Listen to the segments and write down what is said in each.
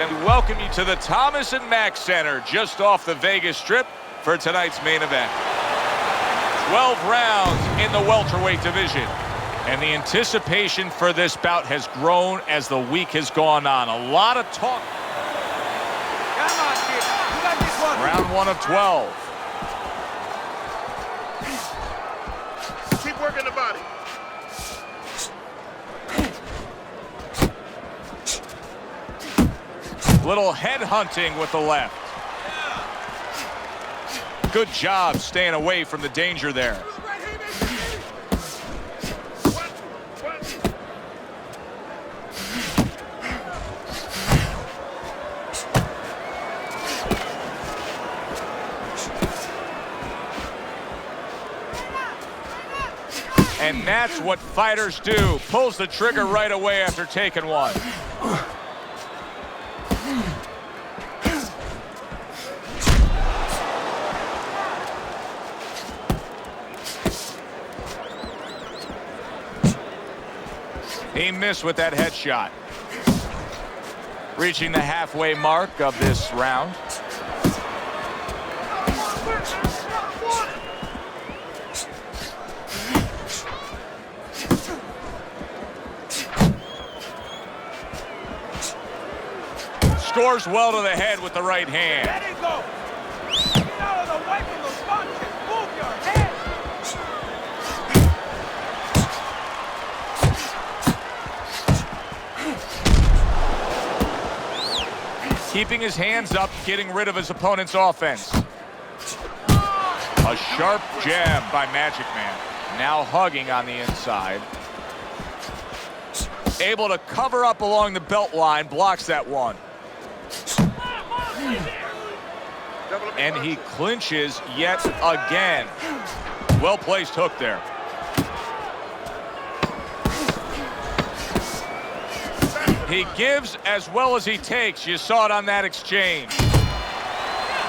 And we welcome you to the Thomas and Mack Center, just off the Vegas Strip, for tonight's main event. 12 rounds in the welterweight division. And the anticipation for this bout has grown as the week has gone on. A lot of talk. Come on, kid. You got this one. Round 1 of 12. Keep working the body. Little head hunting with the left. Good job staying away from the danger there. And that's what fighters do. Pulls the trigger right away after taking one. He missed with that headshot. Reaching the halfway mark of this round. Scores well to the head with the right hand. Let it go. Get out of the way from those punches. Move your head. Keeping his hands up, getting rid of his opponent's offense. A sharp jab by Magic Man. Now hugging on the inside. Able to cover up along the belt line, blocks that one. And he clinches yet again. Well-placed hook there. He gives as well as he takes. You saw it on that exchange.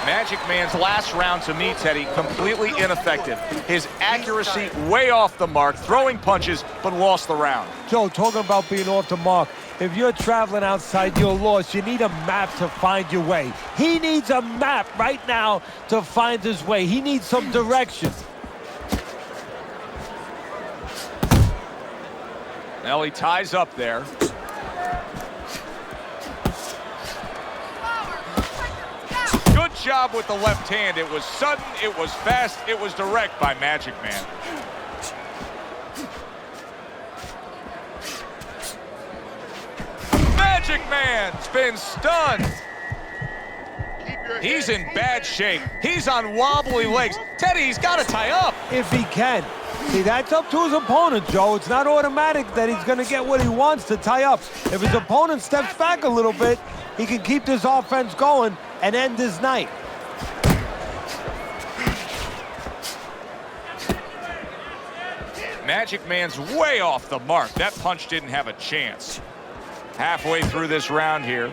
Magic Man's last round, to me, Teddy, completely ineffective. His accuracy way off the mark, throwing punches, but lost the round. Joe, talking about being off the mark. If you're traveling outside, you're lost. You need a map to find your way. He needs a map right now to find his way. He needs some direction. Well, he ties up there. Good job with the left hand. It was sudden, it was fast, it was direct by Magic Man. Magic Man's been stunned. He's in bad shape. He's on wobbly legs. Teddy, he's got to tie up. If he can. See, that's up to his opponent, Joe. It's not automatic that he's going to get what he wants to tie up. If his opponent steps back a little bit, he can keep this offense going and end his night. Magic Man's way off the mark. That punch didn't have a chance. Halfway through this round here.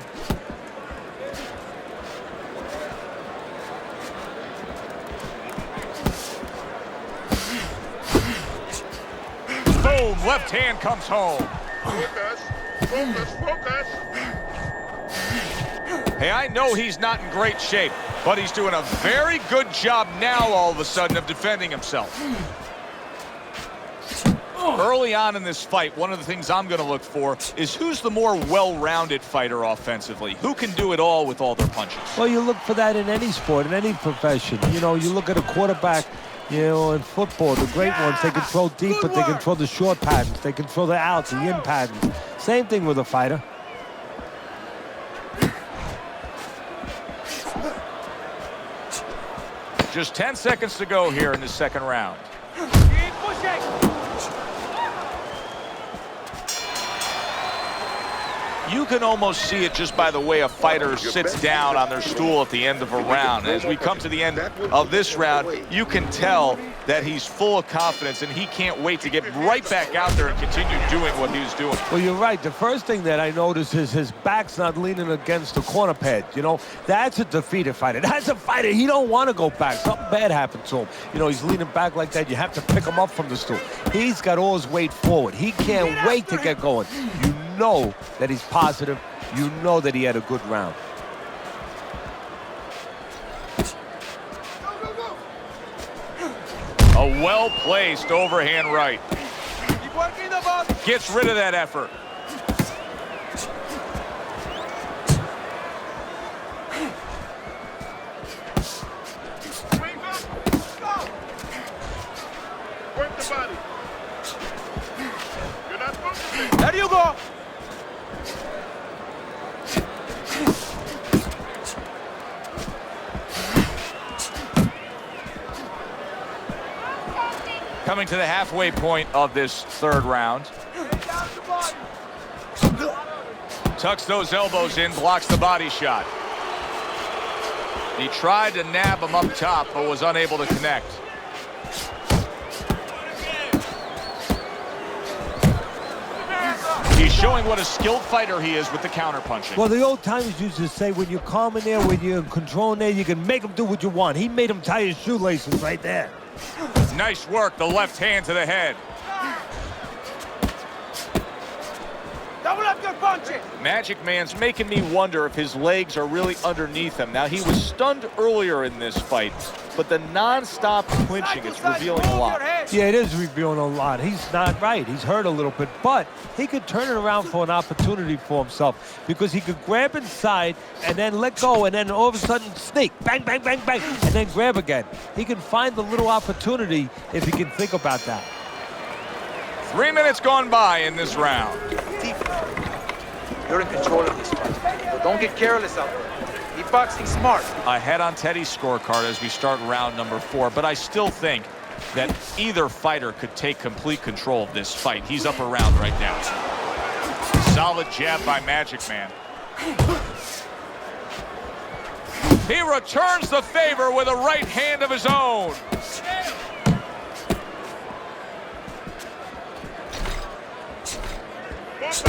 Boom, left hand comes home. Focus, focus, focus. Hey, I know he's not in great shape, but he's doing a very good job now all of a sudden of defending himself. Early on in this fight, one of the things I'm going to look for is who's the more well-rounded fighter offensively. Who can do it all with all their punches? Well, you look for that in any sport, in any profession. You know, you look at a quarterback, you know, in football, the great ones, they can throw deep, but they can throw the short patterns. They can throw the outs, the in patterns. Same thing with a fighter. Just 10 seconds to go here in the second round. Keep pushing. You can almost see it just by the way a fighter sits down on their stool at the end of a round. As we come to the end of this round, you can tell that he's full of confidence and he can't wait to get right back out there and continue doing what he was doing. Well, you're right. The first thing that I noticed is his back's not leaning against the corner pad. You know, that's a defeated fighter. That's a fighter. He don't want to go back. Something bad happened to him. You know, he's leaning back like that. You have to pick him up from the stool. He's got all his weight forward. He can't wait to get going. You know that he's positive you know that he had a good round. A well-placed overhand right. Keep working the ball. Gets rid of that effort. Work the body. You're not focusing. There you go. Coming to the halfway point of this third round. Down the body. Tucks those elbows in, blocks the body shot. He tried to nab him up top, but was unable to connect. He's showing what a skilled fighter he is with the counterpunching. Well, the old timers used to say, when you're calm in there, when you're in control in there, you can make him do what you want. He made him tie his shoelaces right there. Nice work, the left hand to the head. Double up your punches. Magic Man's making me wonder if his legs are really underneath him. Now, he was stunned earlier in this fight, but the non-stop clinching is revealing a lot. Yeah, it is revealing a lot. He's not right. He's hurt a little bit, but he could turn it around for an opportunity for himself because he could grab inside and then let go and then all of a sudden sneak, bang, bang, bang, bang, and then grab again. He can find the little opportunity if he can think about that. 3 minutes gone by in this round. You're in control of this fight, but don't get careless out there. Keep boxing smart. Ahead on Teddy's scorecard as we start round number 4, but I still think that either fighter could take complete control of this fight. He's up around right now. Solid jab by Magic Man. He returns the favor with a right hand of his own.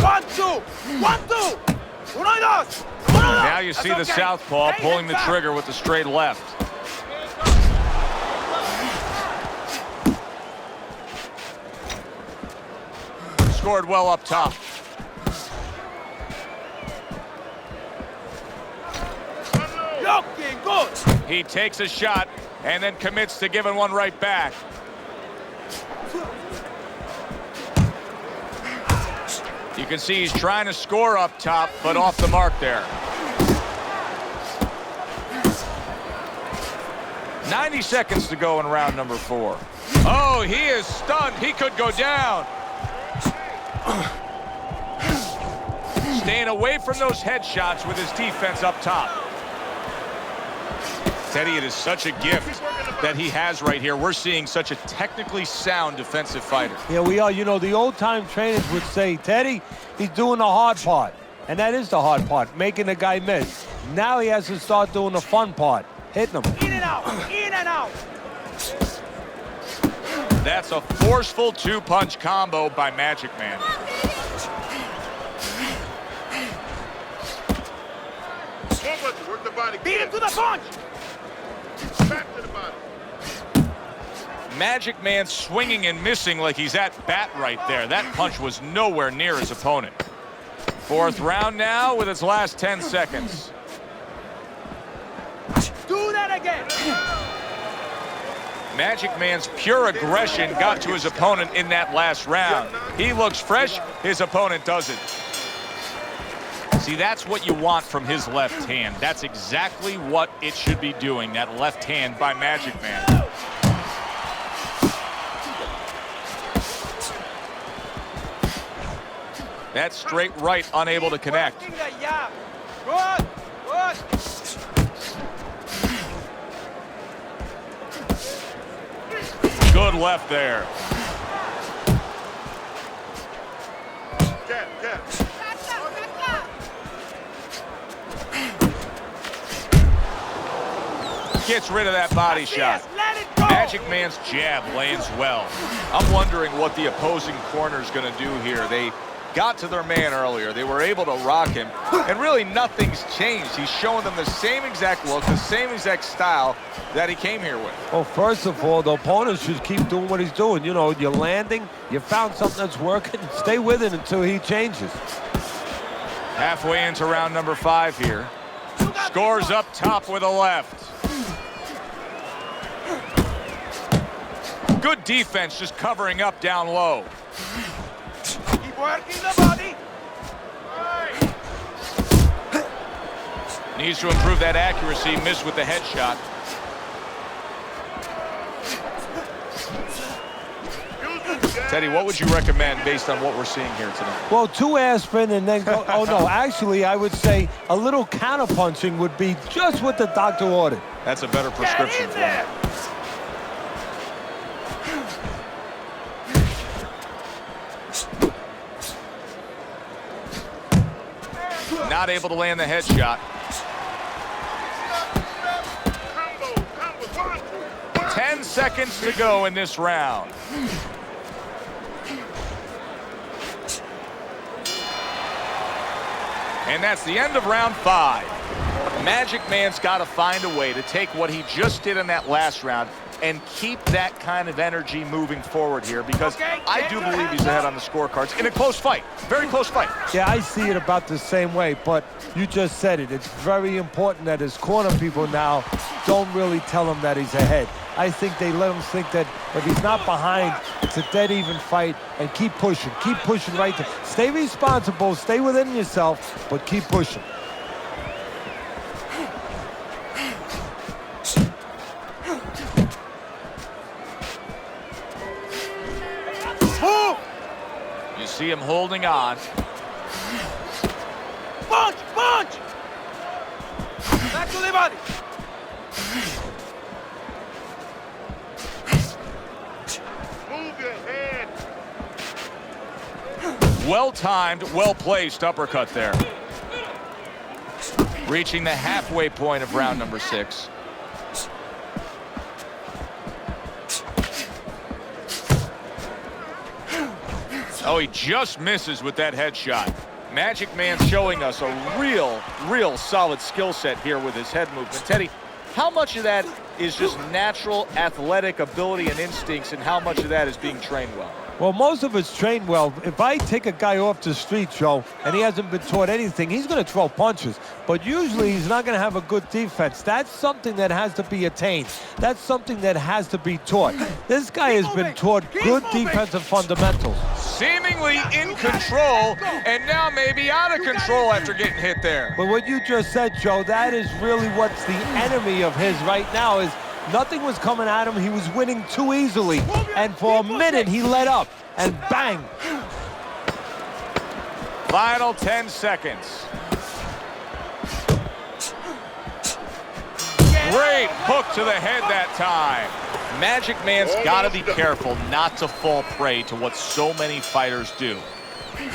One, two. One, two. Uno y dos. Uno y dos. Now you see the That's okay. southpaw Hey, pulling the back. trigger with the straight left. Scored well up top. Looking good. He takes a shot and then commits to giving one right back. You can see he's trying to score up top, but off the mark there. 90 seconds to go in round number 4. Oh, he is stunned. He could go down. Staying away from those headshots with his defense up top. Teddy, it is such a gift that he has right here. We're seeing such a technically sound defensive fighter. Yeah, we are. You know, the old-time trainers would say, Teddy, he's doing the hard part. And that is the hard part, making the guy miss. Now he has to start doing the fun part, hitting him. In and out. In and out. That's a forceful two-punch combo by Magic Man. Forward, work the body. Beat him to the punch. Back to the body. Magic Man swinging and missing like he's at bat right there. That punch was nowhere near his opponent. 4th round now with its last 10 seconds. Do that again. Magic Man's pure aggression got to his opponent in that last round. He looks fresh, his opponent doesn't. See, that's what you want from his left hand. That's exactly what it should be doing, that left hand by Magic Man. That straight right unable to connect. Working the jab. Good. Good. Good left there. Jab, jab. Gets rid of that body shot. Yes, let it go. Magic Man's jab lands well. I'm wondering what the opposing corner's going to do here. They got to their man earlier. They were able to rock him, and really nothing's changed. He's showing them the same exact look, the same exact style that he came here with. Well, first of all, the opponent should keep doing what he's doing. You know, you're landing, you found something that's working, stay with it until he changes. Halfway into round number 5 here. Scores up top with a left. Good defense just covering up down low. Keep working the body. Needs to improve that accuracy. Missed with the headshot. Teddy, what would you recommend based on what we're seeing here tonight? Well, 2 aspirin and then go. Oh, no. Actually, I would say a little counterpunching would be just what the doctor ordered. That's a better prescription for him. Not able to land the headshot. 10 seconds to go in this round. And that's the end of round 5. Magic Man's got to find a way to take what he just did in that last round and keep that kind of energy moving forward here, because I do believe he's ahead on the scorecards in a close fight. Very close fight. Yeah, I see it about the same way, but you just said it. It's very important that his corner people now don't really tell him that he's ahead. I think they let him think that if he's not behind, it's a dead even fight, and keep pushing right there. Stay responsible, stay within yourself, but keep pushing. You see him holding on. Punch! Punch! Back to the body. Move your head. Well-timed, well-placed uppercut there. Reaching the halfway point of round number 6. Oh, he just misses with that headshot. Magic Man showing us a real solid skill set here with his head movement. Teddy, how much of that is just natural athletic ability and instincts, and how much of that is being trained well? Well, most of it's trained well. If I take a guy off the street, Joe, and he hasn't been taught anything, he's going to throw punches. But usually he's not going to have a good defense. That's something that has to be attained. That's something that has to be taught. This guy has been taught good defensive fundamentals. Seemingly in control, and now maybe out of control after getting hit there. But what you just said, Joe, that is really what's the enemy of his right now is nothing was coming at him. He was winning too easily. And for a minute, he let up. And bang. Final 10 seconds. Great hook to the head that time. Magic Man's got to be careful not to fall prey to what so many fighters do.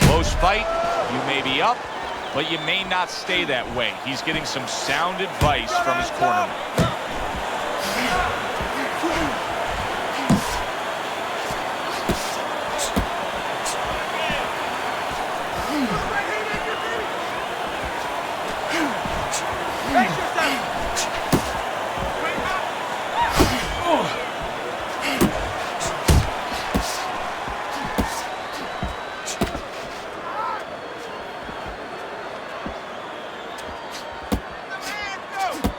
Close fight, you may be up, but you may not stay that way. He's getting some sound advice from his cornerman.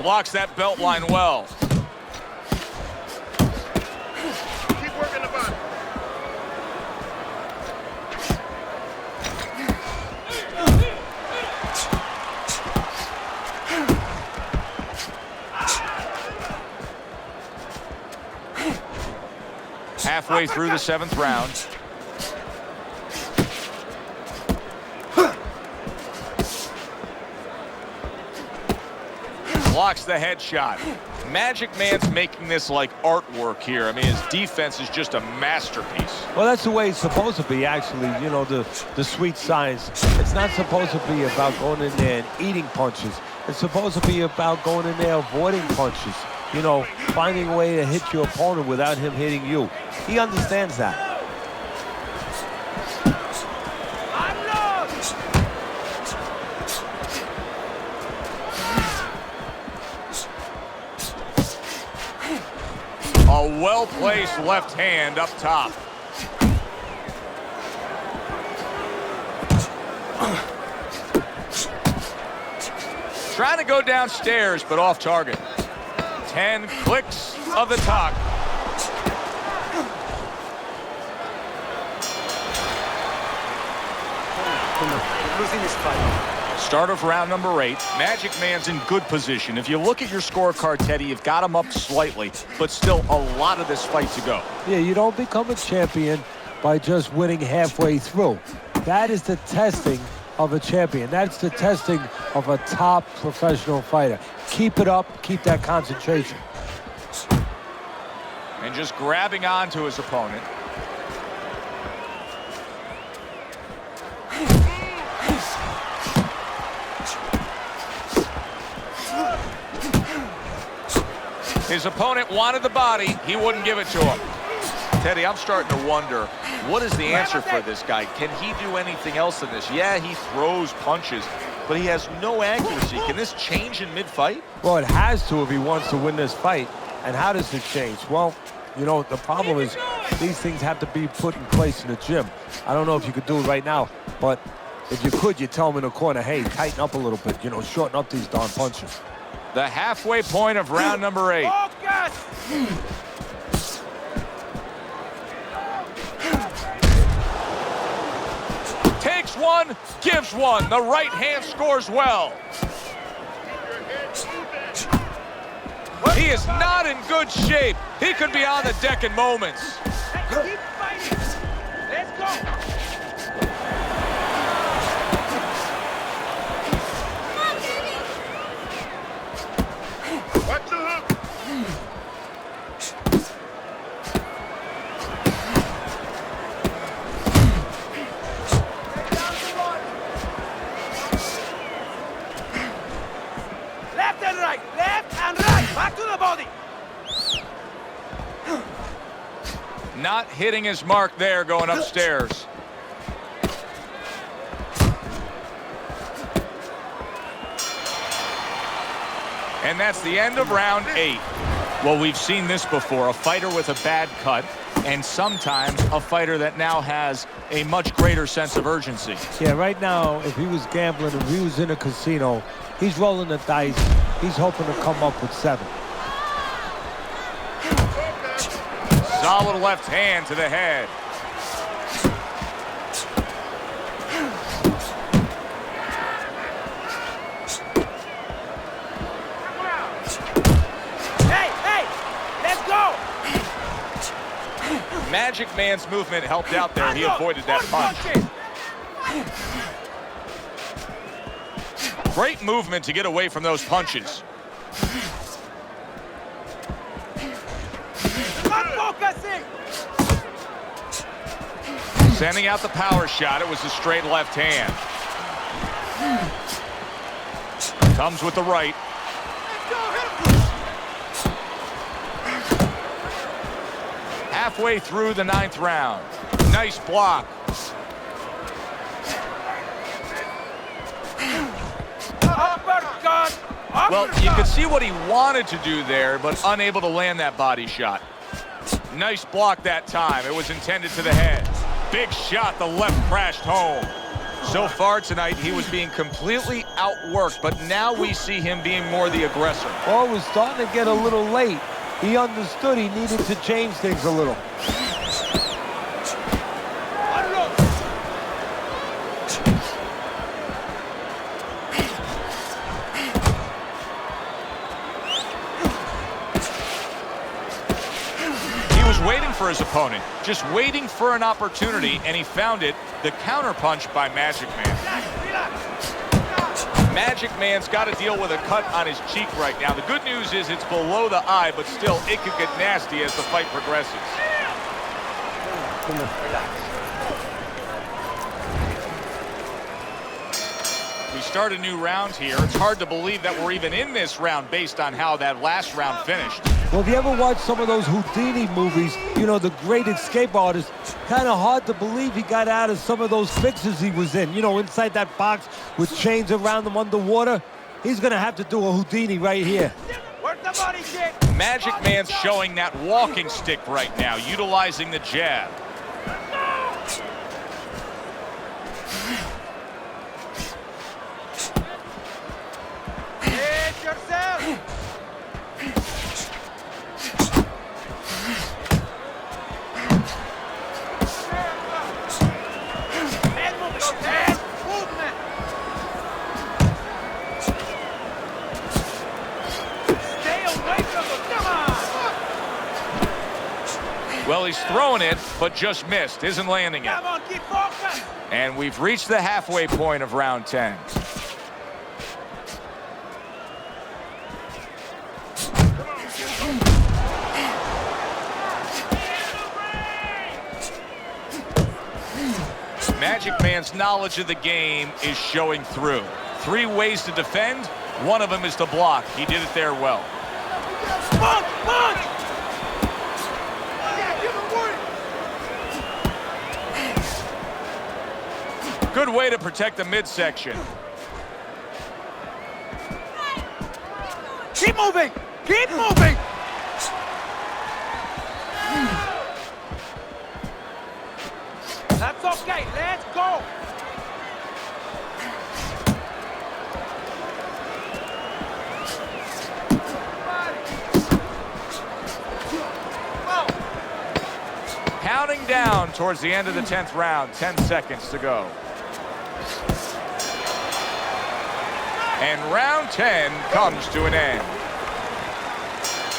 Blocks that belt line well. Keep working the body. Halfway through the 7th round. Blocks the headshot. Magic Man's making this like artwork here. I mean, his defense is just a masterpiece. Well, that's the way it's supposed to be, actually. You know, the sweet science. It's not supposed to be about going in there and eating punches. It's supposed to be about going in there avoiding punches. You know, finding a way to hit your opponent without him hitting you. He understands that. A well-placed left hand up top. Trying to go downstairs, but off target. 10 clicks of the talk. Losing this fight. Start of round number 8. Magic Man's in good position. If you look at your scorecard, Teddy, you've got him up slightly, but still a lot of this fight to go. Yeah, you don't become a champion by just winning halfway through. That is the testing of a champion. That's the testing of a top professional fighter. Keep it up, keep that concentration. And just grabbing onto his opponent. His opponent wanted the body. He wouldn't give it to him. Teddy, I'm starting to wonder, what is the answer for this guy? Can he do anything else than this? Yeah, he throws punches, but he has no accuracy. Can this change in mid-fight? Well, it has to if he wants to win this fight. And how does it change? Well, you know, the problem is these things have to be put in place in the gym. I don't know if you could do it right now, but if you could, you tell him in the corner, hey, tighten up a little bit, you know, shorten up these darn punches. The halfway point of round number 8. Takes one, gives one. The right hand scores well. He is not in good shape. He could be on the deck in moments. Keep fighting. Let's go. Watch the hook. Left and right. Left and right. Back to the body. Not hitting his mark there going upstairs. And that's the end of round 8. Well, we've seen this before, a fighter with a bad cut, and sometimes a fighter that now has a much greater sense of urgency. Yeah, right now, if he was gambling, if he was in a casino, he's rolling the dice. He's hoping to come up with 7. Solid left hand to the head. Magic Man's movement helped out there. He avoided that punch. Great movement to get away from those punches. Sending out the power shot. It was a straight left hand. Comes with the right. Halfway through the 9th round. Nice block. Well, you could see what he wanted to do there, but unable to land that body shot. Nice block that time. It was intended to the head. Big shot. The left crashed home. So far tonight, he was being completely outworked, but now we see him being more the aggressor. Oh, it was starting to get a little late. He understood he needed to change things a little. He was waiting for his opponent, just waiting for an opportunity, and he found it. The counterpunch by Magic Man. Magic Man's got to deal with a cut on his cheek right now. The good news is it's below the eye, but still, it could get nasty as the fight progresses. We start a new round here. It's hard to believe that we're even in this round based on how that last round finished. Well, if you ever watch some of those Houdini movies, you know, the great escape artist, kind of hard to believe he got out of some of those fixes he was in. You know, inside that box with chains around him underwater. He's going to have to do a Houdini right here. Work the body kick. Magic Man's showing that walking stick right now, utilizing the jab. yourself! Head movement, head movement! Stay away from him, come on! Well, he's throwing it, but just missed. Isn't landing it. Come on, keep focused! And we've reached the halfway point of round 10. Magic Man's knowledge of the game is showing through. 3 ways to defend. One of them is to block. He did it there well. Punch! Punch! Good way to protect the midsection. Keep moving! Keep moving! That's okay, let's go! Counting down towards the end of the 10th round. 10 seconds to go. And round 10 comes to an end.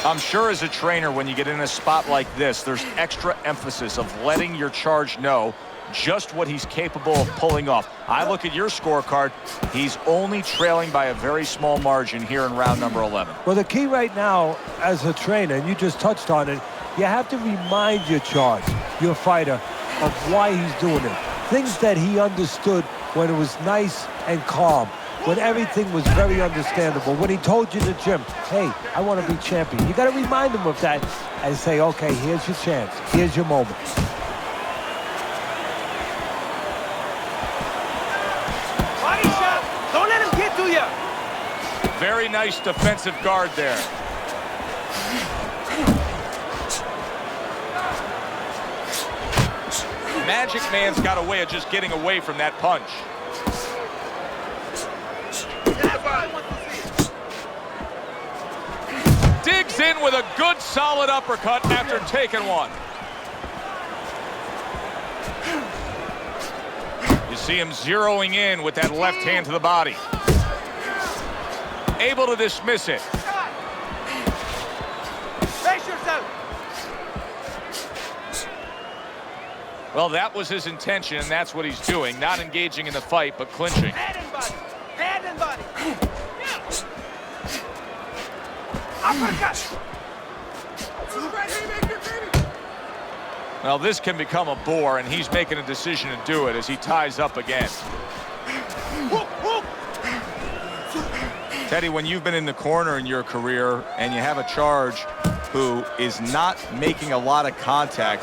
I'm sure as a trainer, when you get in a spot like this, there's extra emphasis of letting your charge know just what he's capable of pulling off. I look at your scorecard. He's only trailing by a very small margin here in round number 11. Well, the key right now as a trainer, and you just touched on it, you have to remind your charge, your fighter, of why he's doing it. Things that he understood when it was nice and calm, when everything was very understandable, when he told you in the gym, hey, I want to be champion. You got to remind him of that and say, okay, here's your chance. Here's your moment. Body shot! Don't let him get to you! Very nice defensive guard there. Magic Man's got a way of just getting away from that punch. That's what I want to see. Digs in with a good solid uppercut after taking one. You see him zeroing in with that left hand to the body. Able to dismiss it. Brace yourself! Well, that was his intention, and that's what he's doing. Not engaging in the fight, but clinching. Head and body! Head and body! Uppercut! Well, this can become a bore, and he's making a decision to do it as he ties up again. Whoop, whoop. Teddy, when you've been in the corner in your career and you have a charge who is not making a lot of contact,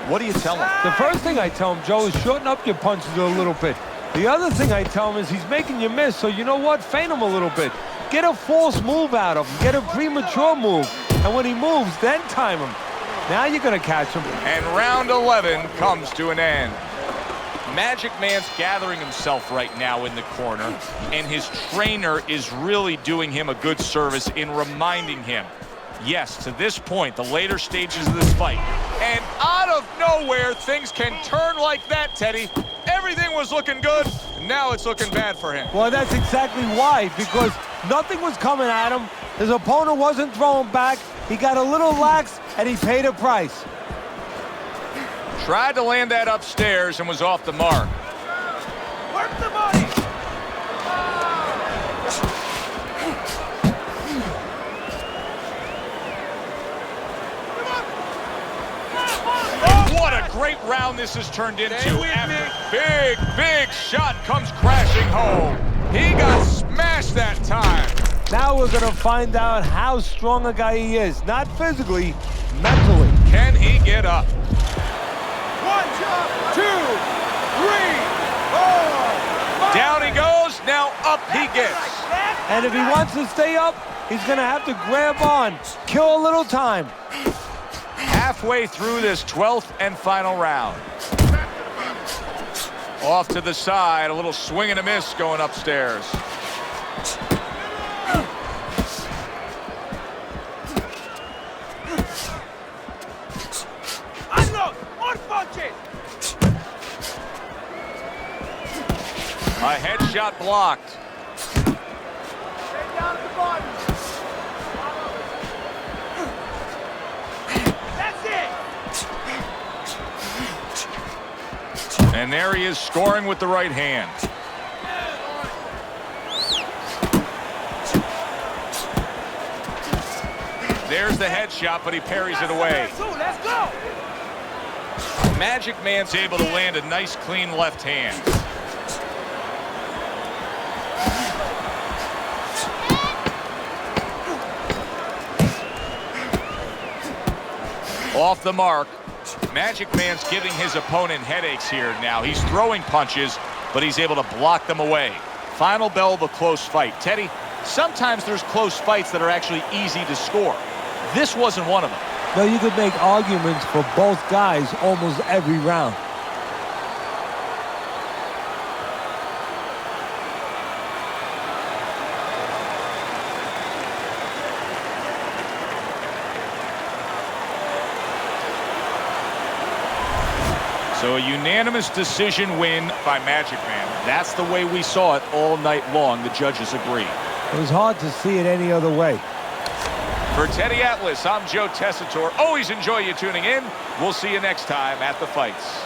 what do you tell him? The first thing I tell him, Joe, is shorten up your punches a little bit. The other thing I tell him is he's making you miss, so you know what? Feint him a little bit. Get a false move out of him. Get a premature move. And when he moves, then time him. Now you're going to catch him. And round 11 comes to an end. Magic Man's gathering himself right now in the corner, and his trainer is really doing him a good service in reminding him, yes, to this point, the later stages of this fight, and out of nowhere, things can turn like that, Teddy. Everything was looking good, and now it's looking bad for him. Well, that's exactly why, because nothing was coming at him. His opponent wasn't throwing back. He got a little lax, and he paid a price. Tried to land that upstairs and was off the mark. Work the body! What a great round this has turned into. After big shot comes crashing home. He got smashed that time. Now we're going to find out how strong a guy he is. Not physically, mentally. Can he get up? 1, 2, 3, 4, 5. Down he goes, now up he gets. And if he wants to stay up, he's going to have to grab on. Kill a little time. Halfway through this 12th and final round. Off to the side, a little swing and a miss going upstairs. shot blocked. And there he is scoring with the right hand. There's the headshot, but he parries it away. Let's go. Magic Man's able to land a nice, clean left hand. Off the mark. Magic Man's giving his opponent headaches here now. He's throwing punches, but he's able to block them away. Final bell of a close fight. Teddy, sometimes there's close fights that are actually easy to score. This wasn't one of them. No, you could make arguments for both guys almost every round. So a unanimous decision win by Magic Man. That's the way we saw it all night long. The judges agree. It was hard to see it any other way. For Teddy Atlas, I'm Joe Tessitore. Always enjoy you tuning in. We'll see you next time at the fights.